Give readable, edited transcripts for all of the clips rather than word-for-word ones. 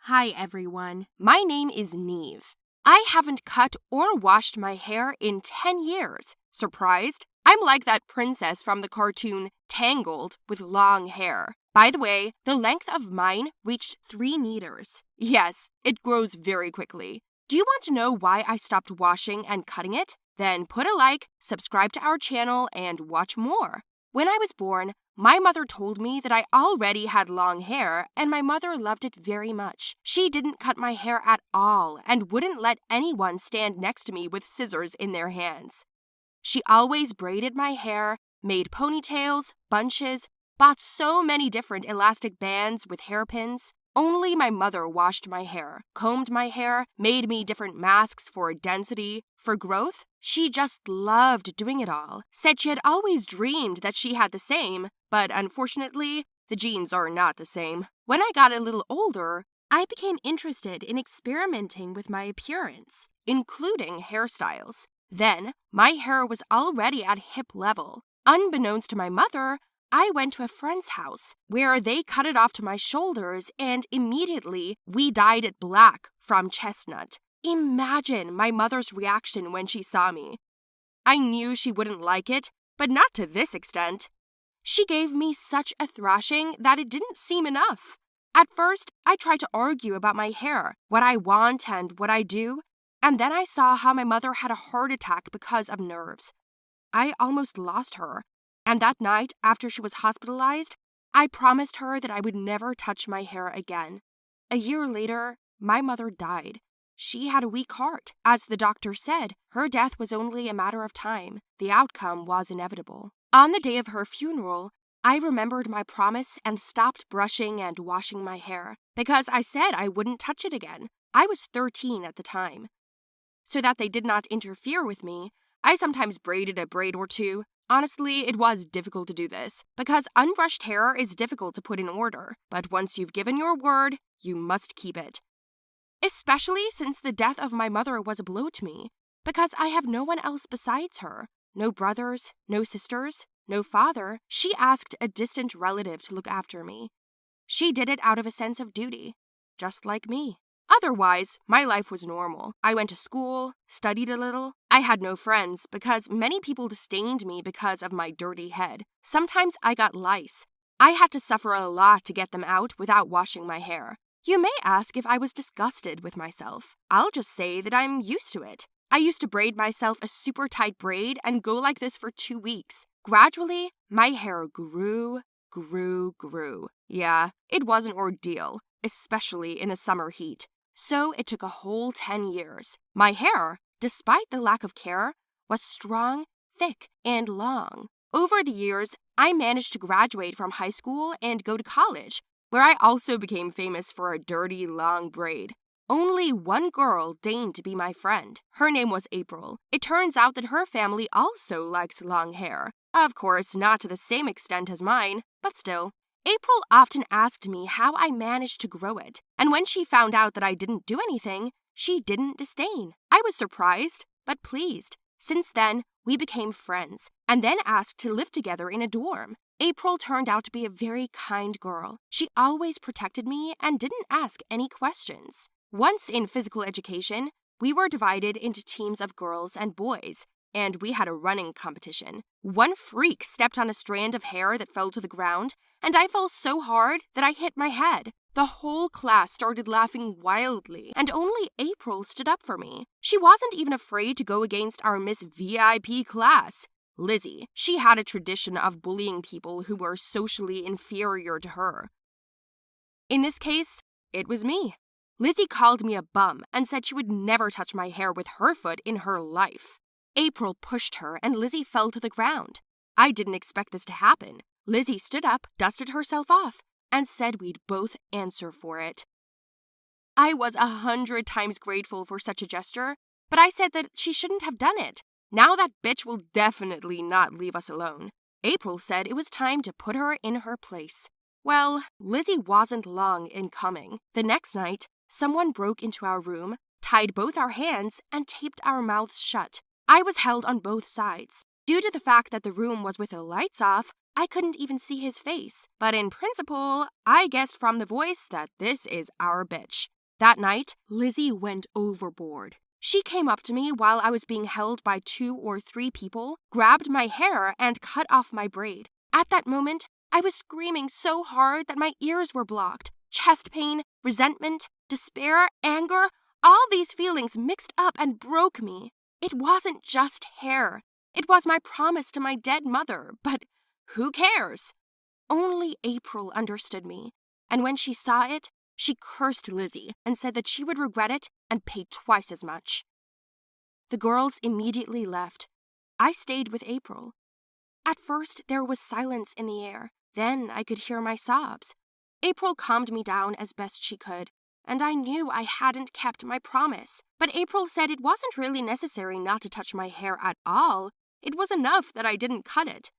Hi everyone, my name is Neve. I haven't cut or washed my hair in 10 years. Surprised? I'm like that princess from the cartoon Tangled with long hair. By the way, the length of mine reached 3 meters. Yes, it grows very quickly. Do you want to know why I stopped washing and cutting it? Then put a like, subscribe to our channel, and watch more. When I was born, my mother told me that I already had long hair, and my mother loved it very much. She didn't cut my hair at all and wouldn't let anyone stand next to me with scissors in their hands. She always braided my hair, made ponytails, bunches, bought so many different elastic bands with hairpins. Only my mother washed my hair, combed my hair, made me different masks for density, for growth. She just loved doing it all. Said she had always dreamed that she had the same, but unfortunately, the genes are not the same. When I got a little older, I became interested in experimenting with my appearance, including hairstyles. Then, my hair was already at hip level. Unbeknownst to my mother, I went to a friend's house where they cut it off to my shoulders and immediately we dyed it black from chestnut. Imagine my mother's reaction when she saw me. I knew she wouldn't like it, but not to this extent. She gave me such a thrashing that it didn't seem enough. At first, I tried to argue about my hair, what I want and what I do, and then I saw how my mother had a heart attack because of nerves. I almost lost her. And that night, after she was hospitalized, I promised her that I would never touch my hair again. A year later, my mother died. She had a weak heart. As the doctor said, her death was only a matter of time. The outcome was inevitable. On the day of her funeral, I remembered my promise and stopped brushing and washing my hair because I said I wouldn't touch it again. I was 13 at the time. So that they did not interfere with me, I sometimes braided a braid or two. Honestly, it was difficult to do this, because unbrushed hair is difficult to put in order, but once you've given your word, you must keep it. Especially since the death of my mother was a blow to me, because I have no one else besides her. No brothers, no sisters, no father. She asked a distant relative to look after me. She did it out of a sense of duty, just like me. Otherwise, my life was normal. I went to school, studied a little. I had no friends because many people disdained me because of my dirty head. Sometimes I got lice. I had to suffer a lot to get them out without washing my hair. You may ask if I was disgusted with myself. I'll just say that I'm used to it. I used to braid myself a super tight braid and go like this for 2 weeks. Gradually, my hair grew. Yeah, it was an ordeal, especially in the summer heat. So it took a whole 10 years. My hair, despite the lack of care, was strong, thick, and long. Over the years, I managed to graduate from high school and go to college, where I also became famous for a dirty, long braid. Only one girl deigned to be my friend. Her name was April. It turns out that her family also likes long hair. Of course, not to the same extent as mine, but still. April often asked me how I managed to grow it, and when she found out that I didn't do anything, she didn't disdain. I was surprised, but pleased. Since then, we became friends, and then asked to live together in a dorm. April turned out to be a very kind girl. She always protected me and didn't ask any questions. Once in physical education, we were divided into teams of girls and boys, and we had a running competition. One freak stepped on a strand of hair that fell to the ground, and I fell so hard that I hit my head. The whole class started laughing wildly, and only April stood up for me. She wasn't even afraid to go against our Miss VIP class, Lizzie. She had a tradition of bullying people who were socially inferior to her. In this case, it was me. Lizzie called me a bum and said she would never touch my hair with her foot in her life. April pushed her and Lizzie fell to the ground. I didn't expect this to happen. Lizzie stood up, dusted herself off, and said we'd both answer for it. I was 100 times grateful for such a gesture, but I said that she shouldn't have done it. Now that bitch will definitely not leave us alone. April said it was time to put her in her place. Well, Lizzie wasn't long in coming. The next night, someone broke into our room, tied both our hands, and taped our mouths shut. I was held on both sides. Due to the fact that the room was with the lights off, I couldn't even see his face. But in principle, I guessed from the voice that this is our bitch. That night, Lizzie went overboard. She came up to me while I was being held by 2 or 3 people, grabbed my hair, and cut off my braid. At that moment, I was screaming so hard that my ears were blocked. Chest pain, resentment, despair, anger, all these feelings mixed up and broke me. It wasn't just hair. It was my promise to my dead mother, but who cares? Only April understood me, and when she saw it, she cursed Lizzie and said that she would regret it and pay twice as much. The girls immediately left. I stayed with April. At first, there was silence in the air. Then I could hear my sobs. April calmed me down as best she could, and I knew I hadn't kept my promise. But April said it wasn't really necessary not to touch my hair at all. It was enough that I didn't cut it.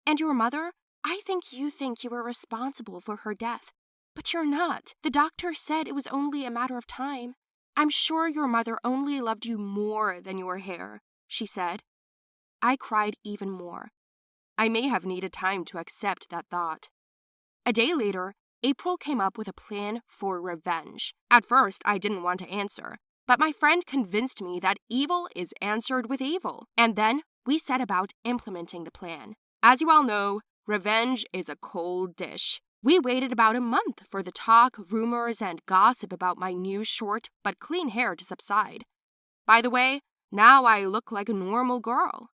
And your mother? I think you were responsible for her death. But you're not. The doctor said it was only a matter of time. I'm sure your mother only loved you more than your hair, she said. I cried even more. I may have needed time to accept that thought. A day later, April came up with a plan for revenge. At first, I didn't want to answer, but my friend convinced me that evil is answered with evil, and then we set about implementing the plan. As you all know, revenge is a cold dish. We waited about a month for the talk, rumors, and gossip about my new short but clean hair to subside. By the way, now I look like a normal girl.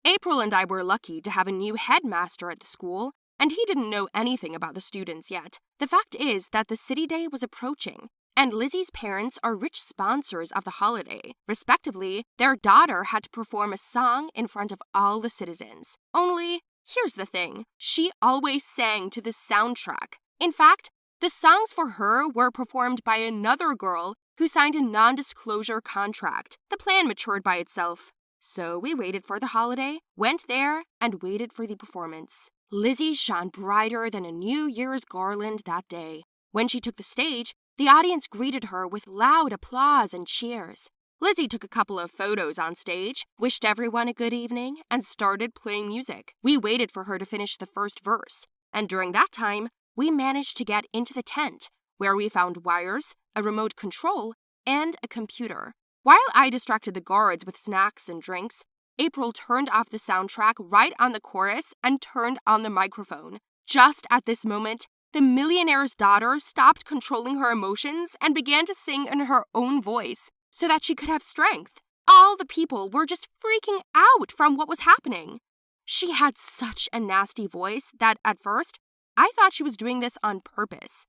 April and I were lucky to have a new headmaster at the school, and he didn't know anything about the students yet. The fact is that the city day was approaching, and Lizzie's parents are rich sponsors of the holiday. Respectively, their daughter had to perform a song in front of all the citizens. Only, here's the thing, she always sang to the soundtrack. In fact, the songs for her were performed by another girl who signed a non-disclosure contract. The plan matured by itself. So we waited for the holiday, went there, and waited for the performance. Lizzie shone brighter than a New Year's garland that day. When she took the stage, the audience greeted her with loud applause and cheers. Lizzie took a couple of photos on stage, wished everyone a good evening, and started playing music. We waited for her to finish the first verse, and during that time, we managed to get into the tent, where we found wires, a remote control, and a computer. While I distracted the guards with snacks and drinks, April turned off the soundtrack right on the chorus and turned on the microphone. Just at this moment, the millionaire's daughter stopped controlling her emotions and began to sing in her own voice so that she could have strength. All the people were just freaking out from what was happening. She had such a nasty voice that at first, I thought she was doing this on purpose.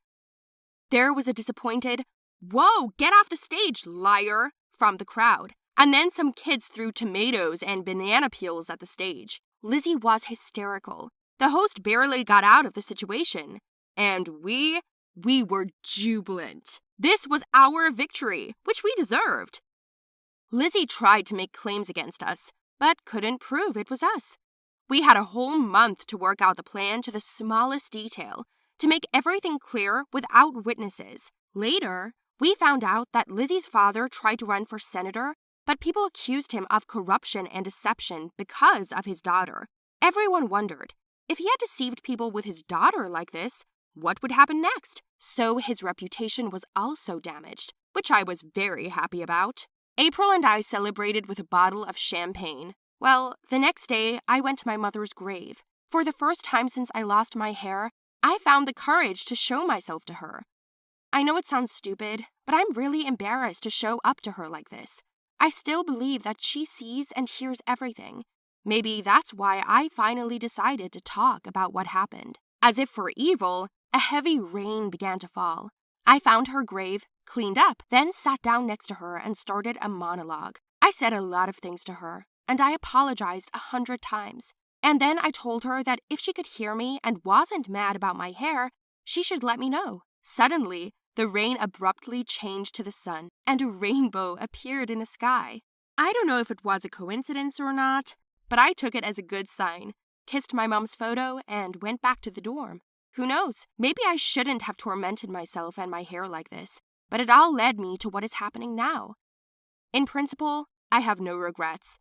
There was a disappointed, "Whoa, get off the stage, liar!" from the crowd. And then some kids threw tomatoes and banana peels at the stage. Lizzie was hysterical. The host barely got out of the situation. And we were jubilant. This was our victory, which we deserved. Lizzie tried to make claims against us, but couldn't prove it was us. We had a whole month to work out the plan to the smallest detail, to make everything clear without witnesses. Later, we found out that Lizzie's father tried to run for senator, but people accused him of corruption and deception because of his daughter. Everyone wondered, if he had deceived people with his daughter like this, what would happen next? So his reputation was also damaged, which I was very happy about. April and I celebrated with a bottle of champagne. Well, the next day, I went to my mother's grave. For the first time since I lost my hair, I found the courage to show myself to her. I know it sounds stupid, but I'm really embarrassed to show up to her like this. I still believe that she sees and hears everything. Maybe that's why I finally decided to talk about what happened. As if for evil, a heavy rain began to fall. I found her grave, cleaned up, then sat down next to her and started a monologue. I said a lot of things to her, and I apologized 100 times. And then I told her that if she could hear me and wasn't mad about my hair, she should let me know. Suddenly, the rain abruptly changed to the sun, and a rainbow appeared in the sky. I don't know if it was a coincidence or not, but I took it as a good sign, kissed my mom's photo, and went back to the dorm. Who knows, maybe I shouldn't have tormented myself and my hair like this, but it all led me to what is happening now. In principle, I have no regrets.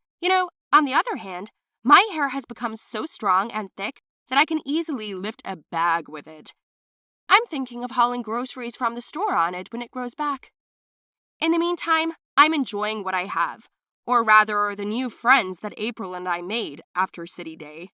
On the other hand, my hair has become so strong and thick that I can easily lift a bag with it. I'm thinking of hauling groceries from the store on it when it grows back. In the meantime, I'm enjoying what I have, or rather, the new friends that April and I made after City Day.